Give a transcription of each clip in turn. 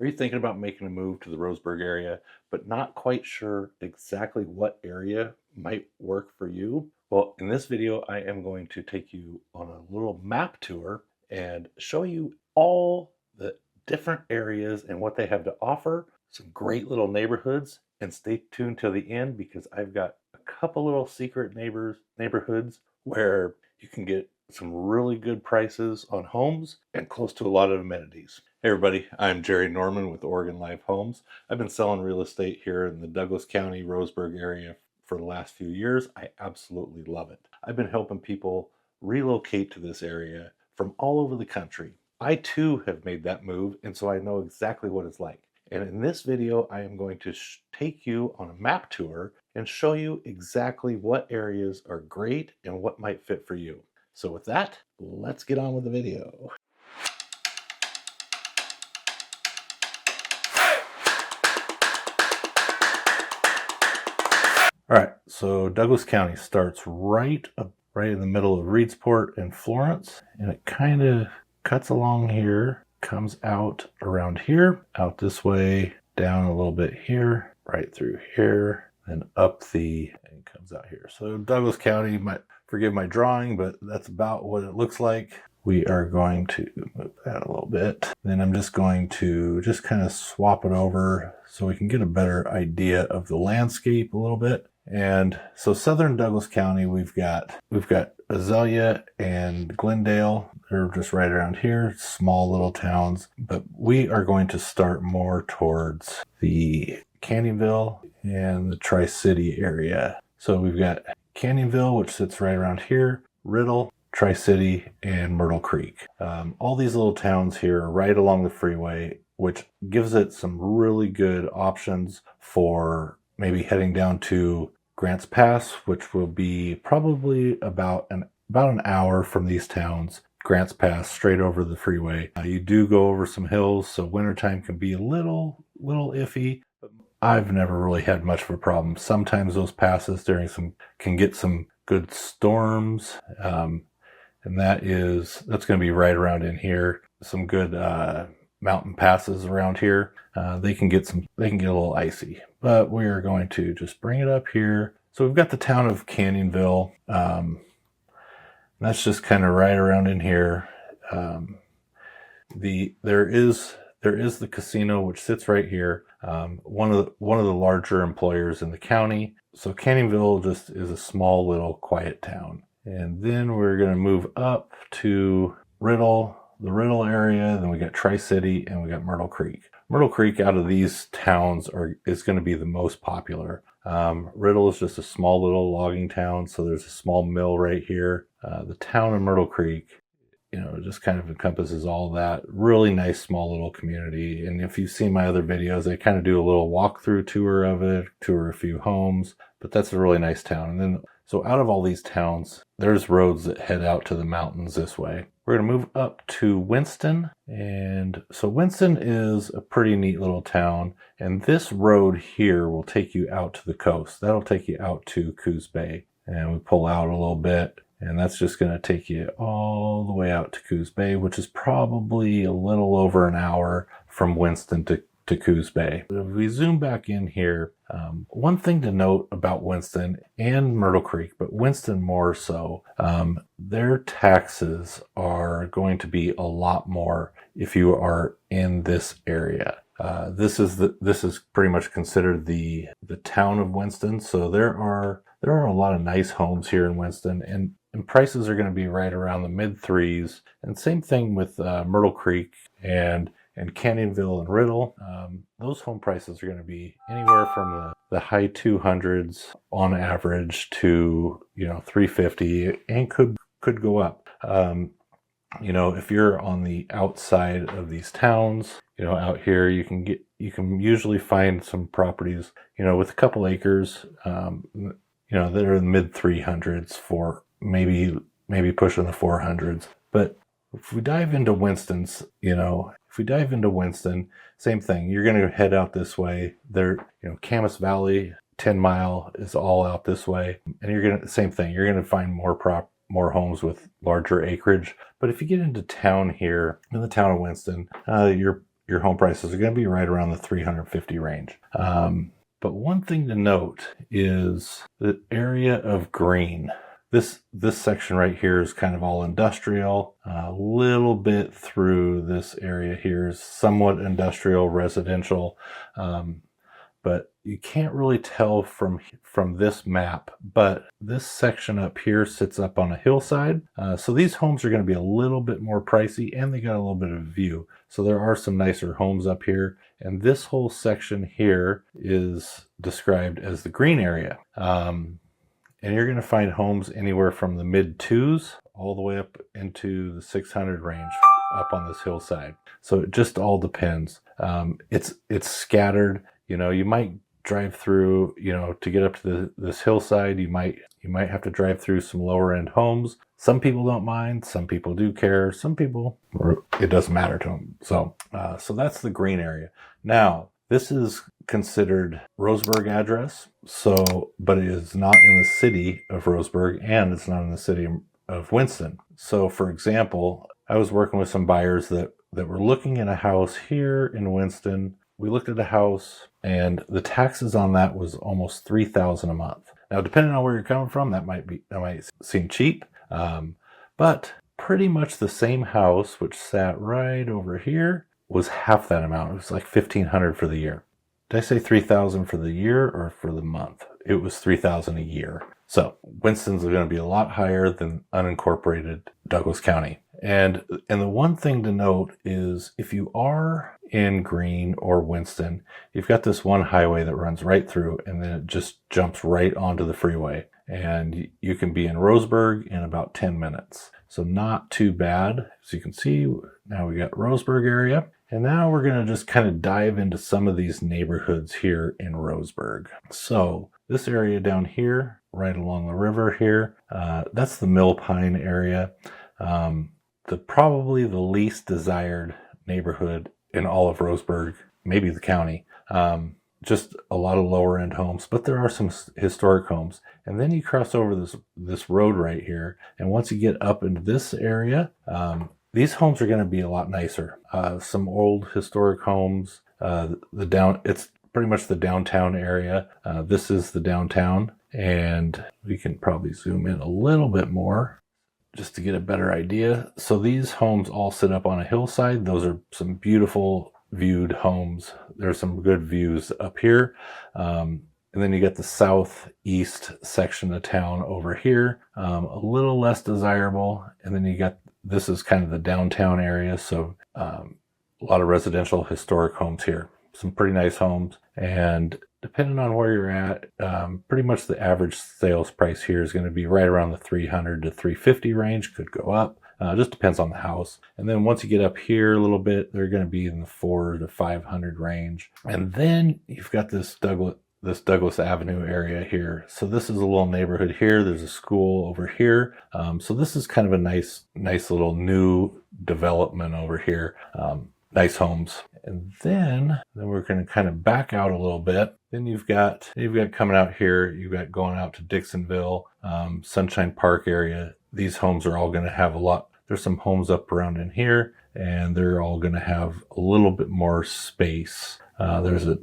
Are you thinking about making a move to the Roseburg area, but not quite sure exactly what area might work for you? Well, in this video, I am going to take you on a little map tour and show you all the different areas and what they have to offer, some great little neighborhoods, and stay tuned till the end because I've got a couple little secret neighborhoods where you can get some really good prices on homes and close to a lot of amenities. Hey everybody, I'm Jerry Norman with Oregon Live Homes. I've been selling real estate here in the Douglas County, Roseburg area for the last few years. I absolutely love it. I've been helping people relocate to this area from all over the country. I too have made that move, and so I know exactly what it's like. And in this video, I am going to take you on a map tour and show you exactly what areas are great and what might fit for you. So with that, let's get on with the video. All right, so Douglas County starts right in the middle of Reedsport and Florence, and it kind of cuts along here, comes out around here, out this way, down a little bit here, right through here, and up and comes out here. So Douglas County, forgive my drawing, but that's about what it looks like. We are going to move that a little bit. Then I'm just going to kind of swap it over so we can get a better idea of the landscape a little bit. And so southern Douglas County, we've got Azalea and Glendale. They're just right around here, small little towns. But we are going to start more towards the Canyonville and the Tri-City area. So we've got Canyonville, which sits right around here, Riddle, Tri-City, and Myrtle Creek. All these little towns here are right along the freeway, which gives it some really good options for maybe heading down to Grants Pass, which will be probably about an hour from these towns. Grants Pass, straight over the freeway. You do go over some hills, so wintertime can be a little iffy. But I've never really had much of a problem. Sometimes those passes can get some good storms, and that's going to be right around in here. Some good mountain passes around here. They can get a little icy, but we are going to just bring it up here. So we've got the town of Canyonville. That's just kind of right around in here. There is the casino, which sits right here. One of the larger employers in the county. So Canyonville just is a small little quiet town. And then we're going to move up to the Riddle area. Then we got Tri-City and we got Myrtle Creek. Myrtle Creek out of these towns is going to be the most popular. Riddle is just a small little logging town. So there's a small mill right here. The town of Myrtle Creek, just kind of encompasses all that. Really nice small little community. And if you've seen my other videos, I kind of do a little walkthrough tour of it, tour a few homes, but that's a really nice town. And then, so out of all these towns, there's roads that head out to the mountains this way. We're going to move up to Winston. And so Winston is a pretty neat little town. And this road here will take you out to the coast. That'll take you out to Coos Bay. And we pull out a little bit. And that's just going to take you all the way out to Coos Bay, which is probably a little over an hour from Winston to Coos Bay. If we zoom back in here, one thing to note about Winston and Myrtle Creek, but Winston more so, their taxes are going to be a lot more if you are in this area. This is pretty much considered the town of Winston. So there are a lot of nice homes here in Winston, and prices are going to be right around the mid-3s. And same thing with Myrtle Creek and Canyonville and Riddle. Those home prices are going to be anywhere from the high 200s on average to $350, and could go up. If you're on the outside of these towns, out here you can usually find some properties with a couple acres that are in the mid 300s for maybe pushing the 400s. But if we dive into Winston, same thing. You're going to head out this way. Camas Valley, 10 Mile is all out this way. And same thing. You're going to find more homes with larger acreage. But if you get into town here, in the town of Winston, you're your home prices are going to be right around the 350 range. But one thing to note is the area of green. This section right here is kind of all industrial. A little bit through this area here is somewhat industrial, residential, but you can't really tell from this map. But this section up here sits up on a hillside, so these homes are going to be a little bit more pricey, and they got a little bit of view. So there are some nicer homes up here, and this whole section here is described as the green area. And you're going to find homes anywhere from the mid 2s all the way up into the 600 range up on this hillside. So it just all depends. It's scattered. You know, you might drive through, you know, to get up to this hillside, you might have to drive through some lower end homes. Some people don't mind, some people do care, some people, it doesn't matter to them. So that's the green area. Now, this is considered Roseburg address, but it is not in the city of Roseburg, and it's not in the city of Winston. So for example, I was working with some buyers that were looking at a house here in Winston. We looked at a house and the taxes on that was almost $3,000 a month. Now, depending on where you're coming from, that might seem cheap, but pretty much the same house, which sat right over here, was half that amount. It was like $1,500 for the year. Did I say $3,000 for the year or for the month? It was $3,000 a year. So Winston's going to be a lot higher than unincorporated Douglas County. And the one thing to note is if you are in Green or Winston, you've got this one highway that runs right through, and then it just jumps right onto the freeway. And you can be in Roseburg in about 10 minutes. So not too bad. As you can see, now we got Roseburg area. And now we're going to just kind of dive into some of these neighborhoods here in Roseburg. So this area down here, right along the river here, that's the Mill Pine area. Probably the least desired neighborhood in all of Roseburg, maybe the county. Just a lot of lower end homes, but there are some historic homes. And then you cross over this road right here, and once you get up into this area, these homes are going to be a lot nicer. Some old historic homes. It's pretty much the downtown area. This is the downtown, and we can probably zoom in a little bit more just to get a better idea. So these homes all sit up on a hillside. Those are some beautiful viewed homes. There's some good views up here. And then you get the southeast section of town over here, a little less desirable. And then you got, this is kind of the downtown area. So a lot of residential historic homes here, some pretty nice homes. And depending on where you're at, pretty much the average sales price here is going to be right around the 300 to 350 range, could go up. Just depends on the house. And then once you get up here a little bit, they're going to be in the 400 to 500 range. And then you've got this Douglas Avenue area here. So this is a little neighborhood here. There's a school over here. So this is kind of a nice little new development over here. Nice homes. And then we're going to kind of back out a little bit. Then you've got coming out here, you've got going out to Dixonville, Sunshine Park area. These homes are all going to have a lot. There's some homes up around in here, and they're all going to have a little bit more space. There's a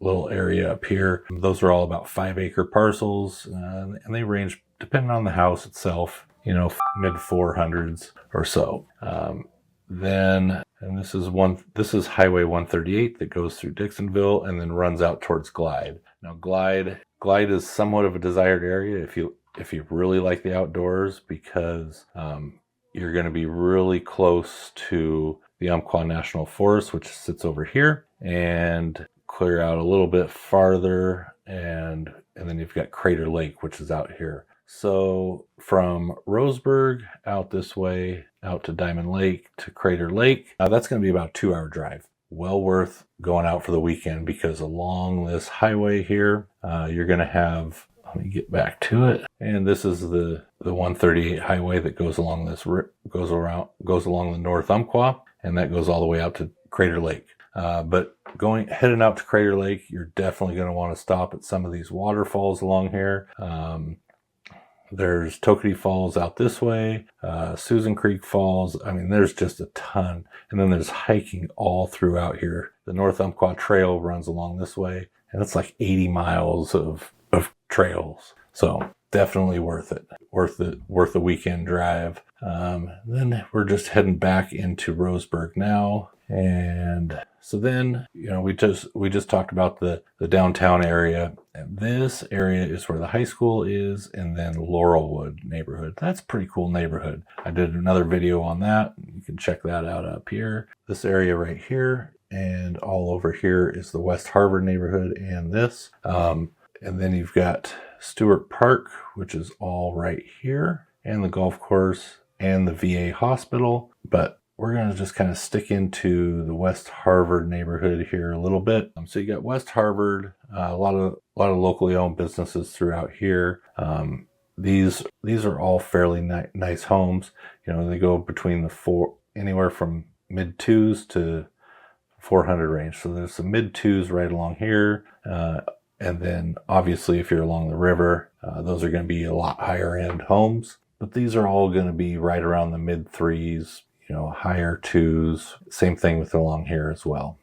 little area up here. Those are all about 5-acre parcels, and they range, depending on the house itself, mid 400s or so. And this is Highway 138 that goes through Dixonville and then runs out towards Glide. Now Glide is somewhat of a desired area if you really like the outdoors, because you're going to be really close to the Umpqua National Forest, which sits over here, and clear out a little bit farther, and then you've got Crater Lake, which is out here. So from Roseburg out this way, out to Diamond Lake to Crater Lake, that's going to be about a 2-hour drive. Well worth going out for the weekend, because along this highway here, you're going to have, let me get back to it. And this is the 138 highway that goes along goes along the North Umpqua, and that goes all the way out to Crater Lake. But heading out to Crater Lake, you're definitely going to want to stop at some of these waterfalls along here. There's Tokenie Falls out this way, Susan Creek Falls. I mean, there's just a ton. And then there's hiking all throughout here. The North Umpqua Trail runs along this way, and it's like 80 miles of trails. So definitely worth it. Worth a weekend drive. Then we're just heading back into Roseburg now. And so then, we just talked about the downtown area. And this area is where the high school is, and then Laurelwood neighborhood. That's a pretty cool neighborhood. I did another video on that. You can check that out up here. This area right here, and all over here is the West Harvard neighborhood and this. And then you've got Stewart Park, which is all right here, and the golf course and the VA hospital. But we're going to just kind of stick into the West Harvard neighborhood here a little bit. So you got West Harvard, a lot of locally owned businesses throughout here. These are all fairly nice homes. They go between anywhere from mid twos to 400 range. So there's some mid twos right along here. And then obviously if you're along the river, those are going to be a lot higher end homes. But these are all going to be right around the mid threes, higher twos. Same thing with along here as well.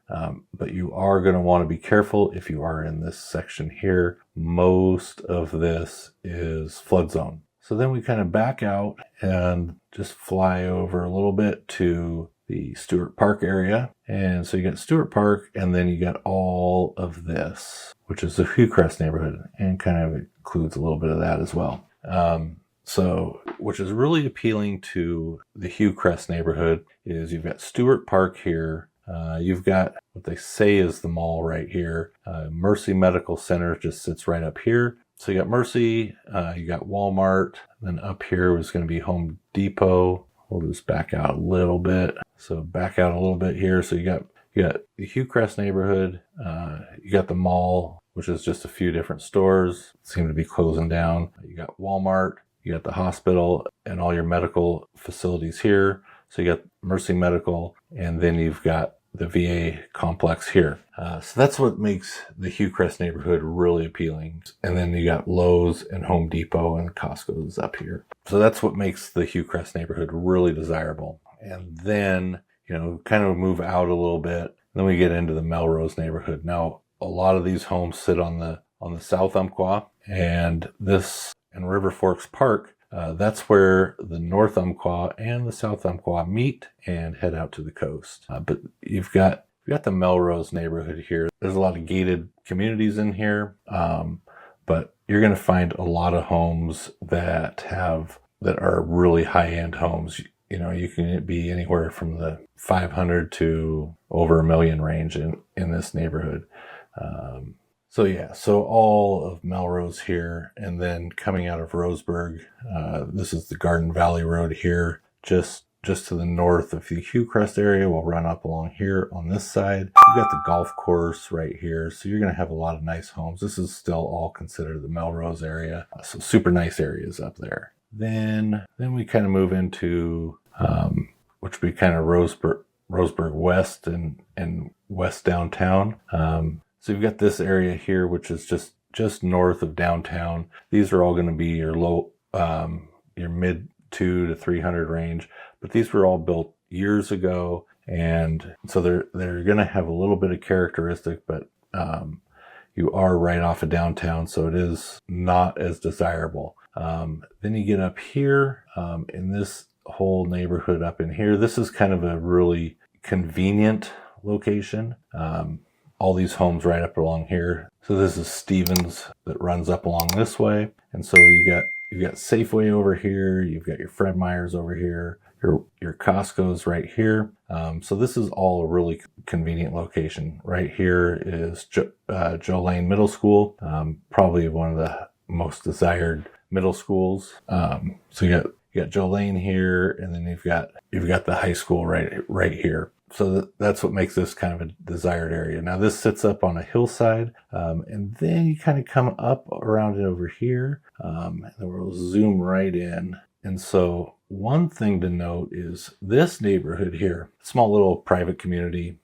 But you are going to want to be careful if you are in this section here. Most of this is flood zone. So then we kind of back out and just fly over a little bit to the Stewart Park area. And so you got Stewart Park, and then you got all of this, which is the Hillcrest neighborhood, and kind of includes a little bit of that as well. So, which is really appealing to the Hillcrest neighborhood is you've got Stewart Park here. You've got what they say is the mall right here. Mercy Medical Center just sits right up here. So you got Mercy, you got Walmart, then up here was going to be Home Depot. We'll just back out a little bit. So back out a little bit here. So you got the Hillcrest neighborhood. You got the mall, which is just a few different stores, seem to be closing down. You got Walmart. You got the hospital and all your medical facilities here. So you got Mercy Medical, and then you've got the VA complex here. So that's what makes the Hillcrest neighborhood really appealing. And then you got Lowe's and Home Depot and Costco's up here. So that's what makes the Hillcrest neighborhood really desirable. And then, kind of move out a little bit. Then we get into the Melrose neighborhood. Now, a lot of these homes sit on the South Umpqua, and this and River Forks Park, that's where the North Umpqua and the South Umpqua meet and head out to the coast. But you've got the Melrose neighborhood here. There's a lot of gated communities in here, but you're going to find a lot of homes that are really high-end homes. You can be anywhere from the 500 to over $1 million range in this neighborhood. So all of Melrose here, and then coming out of Roseburg, this is the Garden Valley Road here, just to the north of the Hillcrest area. We'll run up along here on this side. You've got the golf course right here, so you're going to have a lot of nice homes. This is still all considered the Melrose area, so super nice areas up there. Then we kind of move into, which would be kind of Roseburg West and West downtown. So you've got this area here, which is just north of downtown. These are all going to be your mid 200 to 300 range, but these were all built years ago, and so they're going to have a little bit of characteristic, but you are right off of downtown, so it is not as desirable. Then you get up here in this whole neighborhood up in here. This is kind of a really convenient location. All these homes right up along here. So this is Stevens that runs up along this way. And so you've got Safeway over here. You've got your Fred Meyer's over here. Your Costco's right here. So this is all a really convenient location. Right here is Jolene Middle School. Probably one of the most desired middle schools. So you got Jolene here, and then you've got the high school right here. So that's what makes this kind of a desired area. Now this sits up on a hillside, and then you kind of come up around it over here, and then we'll zoom right in. And so one thing to note is this neighborhood here, small little private community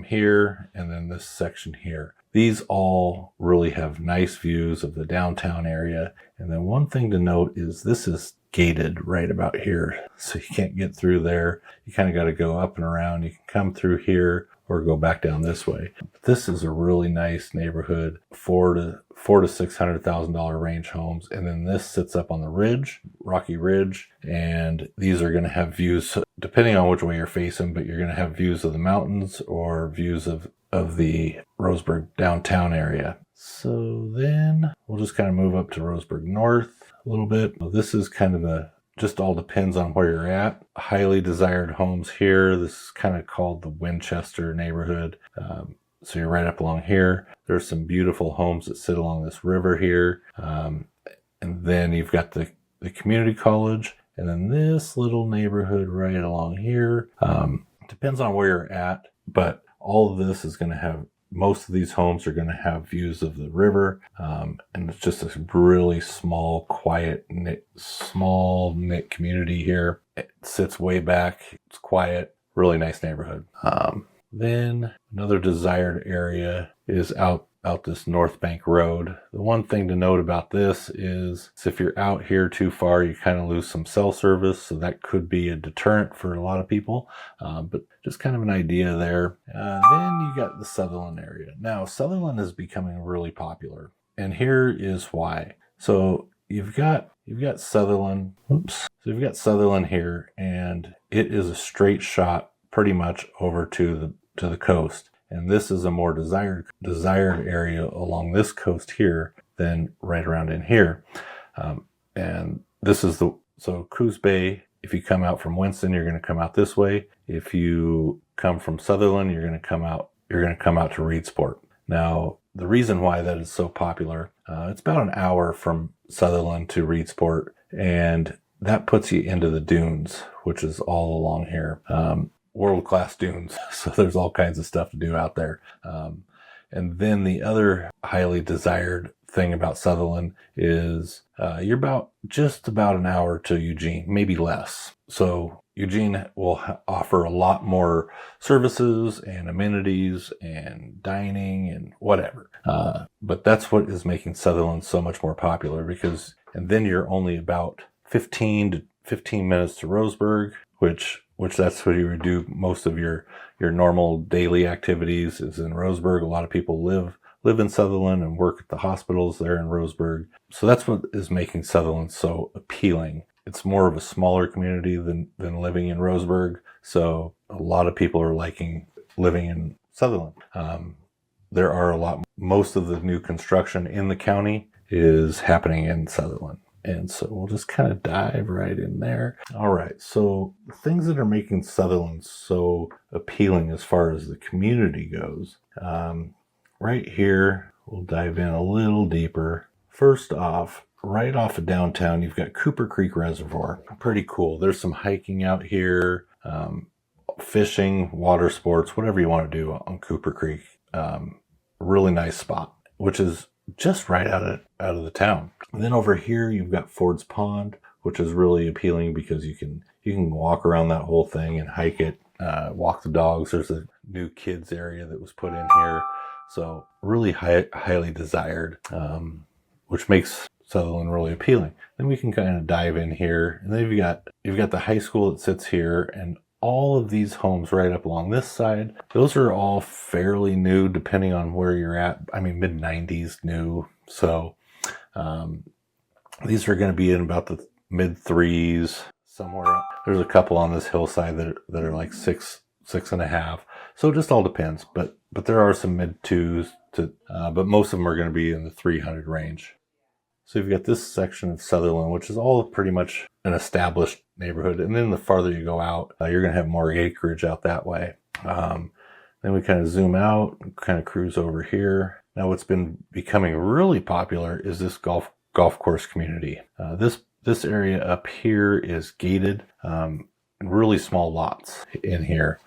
here, and then this section here. these all really have nice views of the downtown area. And then one thing to note is this is gated right about here. So you can't get through there. You kind of got to go up and around. You can come through here or go back down this way. This is a really nice neighborhood, four to $600,000 range homes. And then this sits up on the ridge, Rocky Ridge. And these are going to have views, depending on which way you're facing, but you're going to have views of the mountains or views of the Roseburg downtown area. So then we'll just kind of move up to Roseburg North a little bit. This is kind of just all depends on where you're at. Highly desired homes here. This is kind of called the Winchester neighborhood. So you're right up along here. There's some beautiful homes that sit along this river here. And then you've got the community college, and then this little neighborhood right along here. Depends on where you're at, but all of this is going to have, most of these homes are going to have views of the river. And it's just a really small, quiet, small knit community here. It sits way back. It's quiet, really nice neighborhood. Then another desired area is out this North Bank Road. The one thing to note about this is if you're out here too far, you kind of lose some cell service. So that could be a deterrent for a lot of people, but just kind of an idea there. Then you got the Sutherlin area. Now, Sutherlin is becoming really popular, and here is why. So you've got Sutherlin. Oops. So you've got Sutherlin here, and it is a straight shot pretty much over to the coast. And this is a more desired area along this coast here than right around in here. And this is so Coos Bay, if you come out from Winston, you're going to come out this way. If you come from Sutherlin, you're going to come out to Reedsport. Now, the reason why that is so popular, it's about an hour from Sutherlin to Reedsport, and that puts you into the dunes, which is all along here. World-class dunes. So there's all kinds of stuff to do out there. And then the other highly desired thing about Sutherlin is you're just about an hour to Eugene, maybe less. So Eugene will offer a lot more services and amenities and dining and whatever. But that's what is making Sutherlin so much more popular, and then you're only about 15 minutes to Roseburg, which that's where you would do most of your normal daily activities is in Roseburg. A lot of people live in Sutherlin and work at the hospitals there in Roseburg. So that's what is making Sutherlin so appealing. It's more of a smaller community than living in Roseburg. So a lot of people are liking living in Sutherlin. There are most of the new construction in the county is happening in Sutherlin. And so we'll just kind of dive right in there. All right, so the things that are making Sutherlin so appealing as far as the community goes, right here, we'll dive in a little deeper. First off, right off of downtown, you've got Cooper Creek Reservoir. Pretty cool. There's some hiking out here, fishing, water sports, whatever you want to do on Cooper Creek. Really nice spot, which is just right out of the town. And then over here you've got Ford's Pond, which is really appealing because you can walk around that whole thing and hike it, walk the dogs. There's a new kids area that was put in here, so really highly desired, which makes Sutherlin really appealing. Then we can kind of dive in here, and then you've got the high school that sits here, and all of these homes right up along this side, those are all fairly new depending on where you're at. I mean, mid-90s new. So these are going to be in about the mid-3s somewhere. There's a couple on this hillside that are like 6.5. So it just all depends. But there are some mid-2s, but most of them are going to be in the 300 range. So you've got this section of Sutherlin, which is all pretty much an established neighborhood. And then the farther you go out, you're going to have more acreage out that way. Then we kind of zoom out and kind of cruise over here. Now what's been becoming really popular is this golf course community. This area up here is gated, really small lots in here.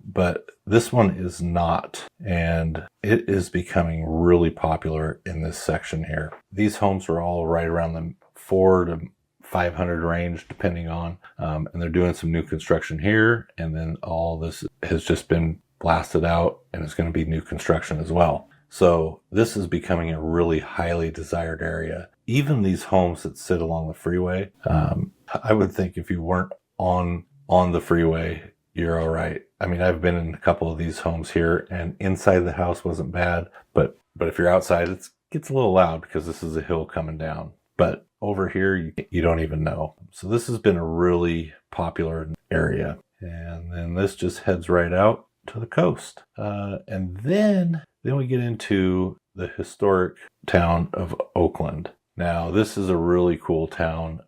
But this one is not, and it is becoming really popular in this section here. These homes are all right around the 400 to 500 range, depending on, and they're doing some new construction here, and then all this has just been blasted out, and it's going to be new construction as well. So this is becoming a really highly desired area. Even these homes that sit along the freeway, I would think if you weren't on the freeway, you're all right. I mean, I've been in a couple of these homes here, and inside the house wasn't bad, but if you're outside, it gets a little loud because this is a hill coming down. But over here, you don't even know. So this has been a really popular area. And then this just heads right out to the coast. And then we get into the historic town of Oakland. Now, this is a really cool town.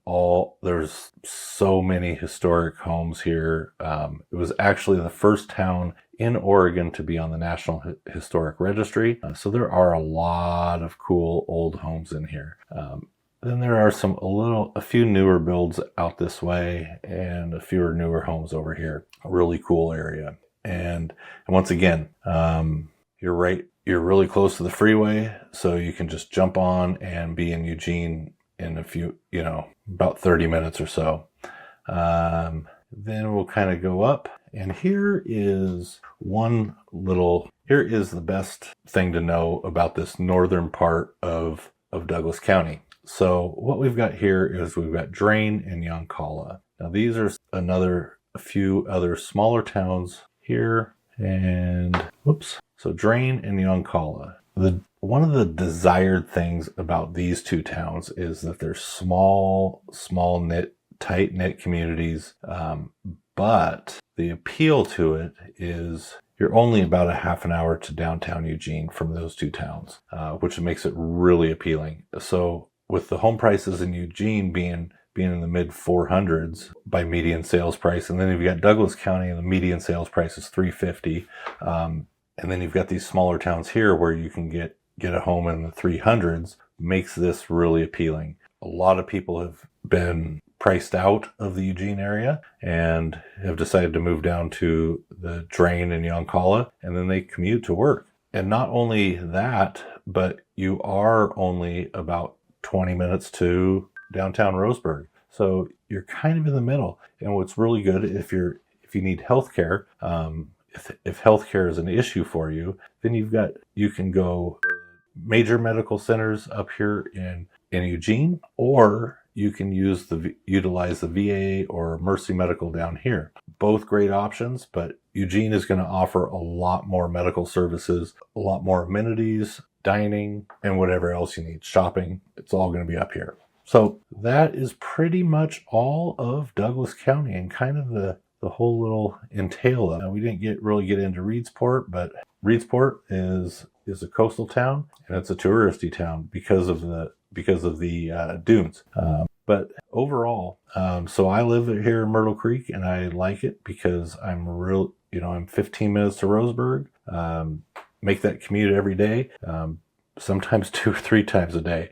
There's so many historic homes here. It was actually the first town in Oregon to be on the National Historic Registry. So there are a lot of cool old homes in here. Then there are a few newer builds out this way and a few newer homes over here. A really cool area. And once again, you're really close to the freeway, so you can just jump on and be in Eugene in about 30 minutes or so. Then we'll kind of go up, and here is the best thing to know about this northern part of Douglas County. So what we've got here is we've got Drain and Yoncalla. Now these are a few other smaller towns here, and so Drain and Yoncalla. One of the desired things about these two towns is that they're small knit, tight knit communities, but the appeal to it is you're only about a half an hour to downtown Eugene from those two towns, which makes it really appealing. So with the home prices in Eugene being in the mid 400s by median sales price, and then you've got Douglas County and the median sales price is $350, and then you've got these smaller towns here where you can get a home in the 300s, makes this really appealing. A lot of people have been priced out of the Eugene area and have decided to move down to the Drain and Yoncalla, and then they commute to work. And not only that, but you are only about 20 minutes to downtown Roseburg. So you're kind of in the middle. And what's really good if you need healthcare, if healthcare is an issue for you, then you can go major medical centers up here in Eugene, or you can utilize the VA or Mercy Medical down here. Both great options, but Eugene is going to offer a lot more medical services, a lot more amenities, dining, and whatever else you need, shopping. It's all going to be up here. So that is pretty much all of Douglas County and kind of the whole little entail of it. Now, we didn't really get into Reedsport, but Reedsport is a coastal town, and it's a touristy town because of the dunes. But overall, so I live here in Myrtle Creek, and I like it because I'm 15 minutes to Roseburg. Make that commute every day, sometimes 2 or 3 times a day.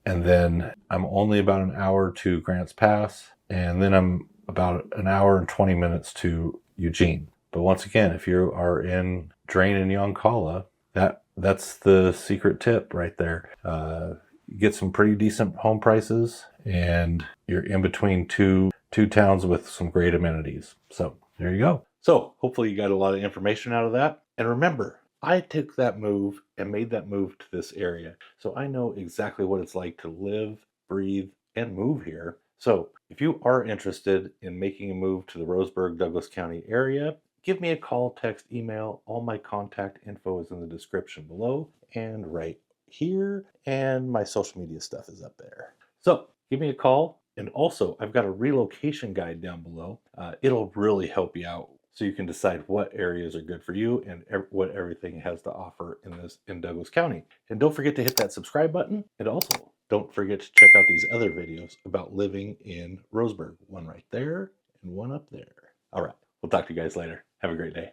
And then I'm only about an hour to Grants Pass, and then I'm about an hour and 20 minutes to Eugene. But once again, if you are in Drain and Yoncalla, that's the secret tip right there. You get some pretty decent home prices, and you're in between two towns with some great amenities. So there you go. So hopefully you got a lot of information out of that. And remember, I took that move and made that move to this area. So I know exactly what it's like to live, breathe, and move here. So if you are interested in making a move to the Roseburg, Douglas County area, give me a call, text, email. All my contact info is in the description below and right here. And my social media stuff is up there. So give me a call. And also, I've got a relocation guide down below. It'll really help you out so you can decide what areas are good for you and what everything has to offer in Douglas County. And don't forget to hit that subscribe button. And also, don't forget to check out these other videos about living in Roseburg. One right there and one up there. All right, we'll talk to you guys later. Have a great day.